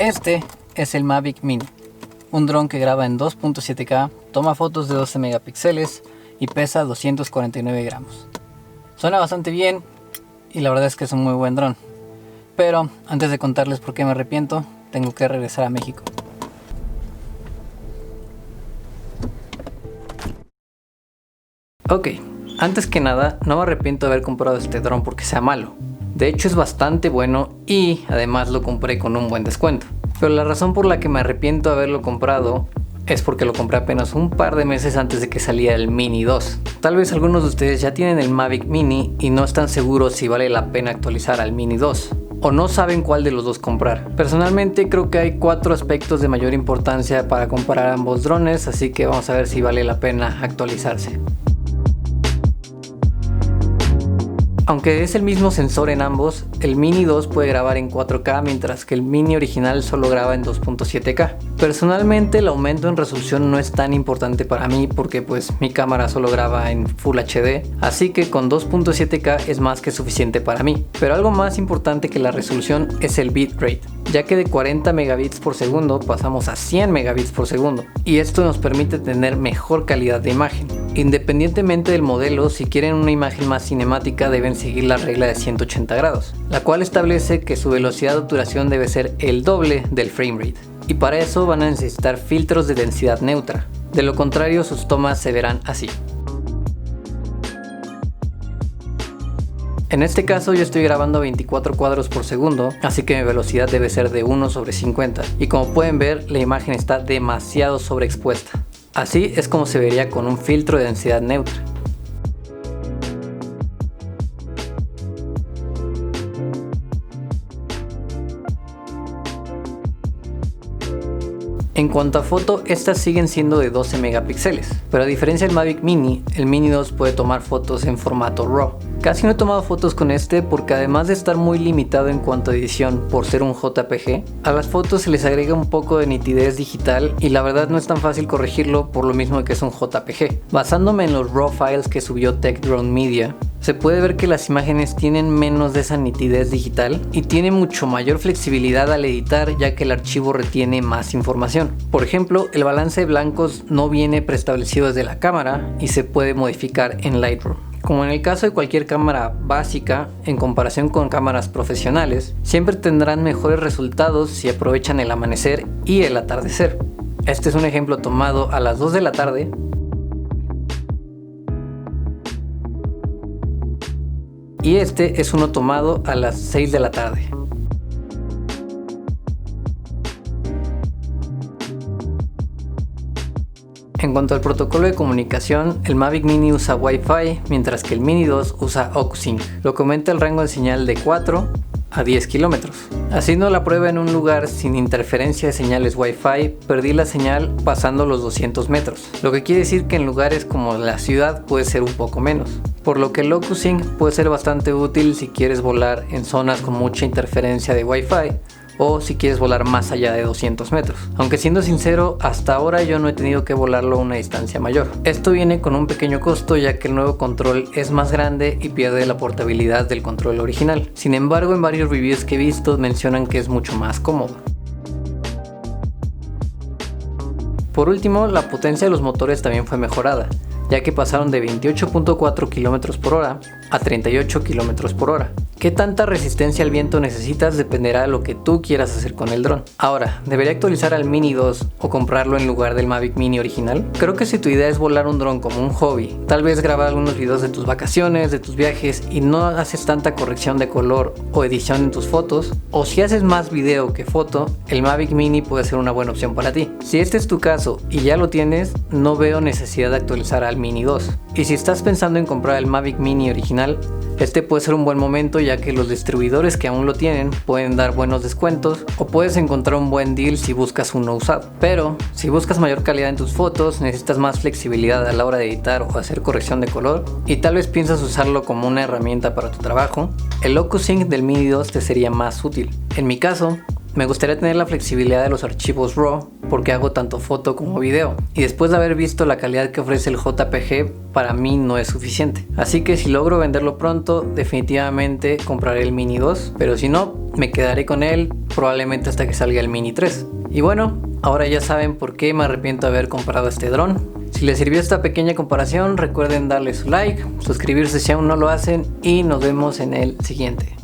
Este es el Mavic Mini, un dron que graba en 2.7K, toma fotos de 12 megapíxeles y pesa 249 gramos. Suena bastante bien y la verdad es que es un muy buen dron. Pero antes de contarles por qué me arrepiento, tengo que regresar a México. Ok, antes que nada, no me arrepiento de haber comprado este dron porque sea malo. De hecho es bastante bueno y además lo compré con un buen descuento. Pero la razón por la que me arrepiento de haberlo comprado es porque lo compré apenas un par de meses antes de que saliera el Mini 2. Tal vez algunos de ustedes ya tienen el Mavic Mini y no están seguros si vale la pena actualizar al Mini 2. O no saben cuál de los dos comprar. Personalmente creo que hay 4 aspectos de mayor importancia para comparar ambos drones, así que vamos a ver si vale la pena actualizarse. Aunque es el mismo sensor en ambos, el Mini 2 puede grabar en 4K mientras que el Mini original solo graba en 2.7K. Personalmente el aumento en resolución no es tan importante para mí porque pues mi cámara solo graba en Full HD, así que con 2.7K es más que suficiente para mí. Pero algo más importante que la resolución es el bitrate, ya que de 40 megabits por segundo pasamos a 100 megabits por segundo y esto nos permite tener mejor calidad de imagen. Independientemente del modelo, si quieren una imagen más cinemática deben seguir la regla de 180 grados, la cual establece que su velocidad de obturación debe ser el doble del framerate, y para eso van a necesitar filtros de densidad neutra, de lo contrario sus tomas se verán así. En este caso yo estoy grabando a 24 cuadros por segundo, así que mi velocidad debe ser de 1/50, y como pueden ver la imagen está demasiado sobreexpuesta. Así es como se vería con un filtro de densidad neutra. En cuanto a foto, estas siguen siendo de 12 megapíxeles, pero a diferencia del Mavic Mini, el Mini 2 puede tomar fotos en formato RAW. Casi no he tomado fotos con este porque además de estar muy limitado en cuanto a edición por ser un JPG, a las fotos se les agrega un poco de nitidez digital y la verdad no es tan fácil corregirlo por lo mismo que es un JPG. Basándome en los RAW files que subió Tech Drone Media, se puede ver que las imágenes tienen menos de esa nitidez digital y tiene mucho mayor flexibilidad al editar ya que el archivo retiene más información. Por ejemplo, el balance de blancos no viene preestablecido desde la cámara y se puede modificar en Lightroom. Como en el caso de cualquier cámara básica, en comparación con cámaras profesionales, siempre tendrán mejores resultados si aprovechan el amanecer y el atardecer. Este es un ejemplo tomado a las 2 de la tarde. Y este es uno tomado a las 6 de la tarde. En cuanto al protocolo de comunicación, el Mavic Mini usa Wi-Fi, mientras que el Mini 2 usa OcuSync, lo que aumenta el rango de señal de 4 a 10 kilómetros. Haciendo la prueba en un lugar sin interferencia de señales Wi-Fi, perdí la señal pasando los 200 metros, lo que quiere decir que en lugares como la ciudad puede ser un poco menos. Por lo que el OcuSync puede ser bastante útil si quieres volar en zonas con mucha interferencia de Wi-Fi o si quieres volar más allá de 200 metros. Aunque siendo sincero, hasta ahora yo no he tenido que volarlo a una distancia mayor. Esto viene con un pequeño costo ya que el nuevo control es más grande y pierde la portabilidad del control original. Sin embargo, en varios reviews que he visto mencionan que es mucho más cómodo. Por último, la potencia de los motores también fue mejorada, ya que pasaron de 28.4 km por hora a 38 km por hora. ¿Qué tanta resistencia al viento necesitas? Dependerá de lo que tú quieras hacer con el dron. Ahora, ¿debería actualizar al Mini 2 o comprarlo en lugar del Mavic Mini original? Creo que si tu idea es volar un dron como un hobby, tal vez grabar algunos videos de tus vacaciones, de tus viajes y no haces tanta corrección de color o edición en tus fotos, o si haces más video que foto, el Mavic Mini puede ser una buena opción para ti. Si este es tu caso y ya lo tienes, no veo necesidad de actualizar al Mini 2. Y si estás pensando en comprar el Mavic Mini original, este puede ser un buen momento ya que los distribuidores que aún lo tienen pueden dar buenos descuentos o puedes encontrar un buen deal si buscas uno usado. Pero si buscas mayor calidad en tus fotos, necesitas más flexibilidad a la hora de editar o hacer corrección de color y tal vez piensas usarlo como una herramienta para tu trabajo, el OcuSync del Mini 2 te sería más útil. En mi caso, me gustaría tener la flexibilidad de los archivos RAW porque hago tanto foto como video y después de haber visto la calidad que ofrece el JPG para mí no es suficiente. Así que si logro venderlo pronto definitivamente compraré el Mini 2, pero si no me quedaré con él probablemente hasta que salga el Mini 3. Y bueno, ahora ya saben por qué me arrepiento de haber comprado este dron. Si les sirvió esta pequeña comparación, recuerden darle su like, suscribirse si aún no lo hacen y nos vemos en el siguiente.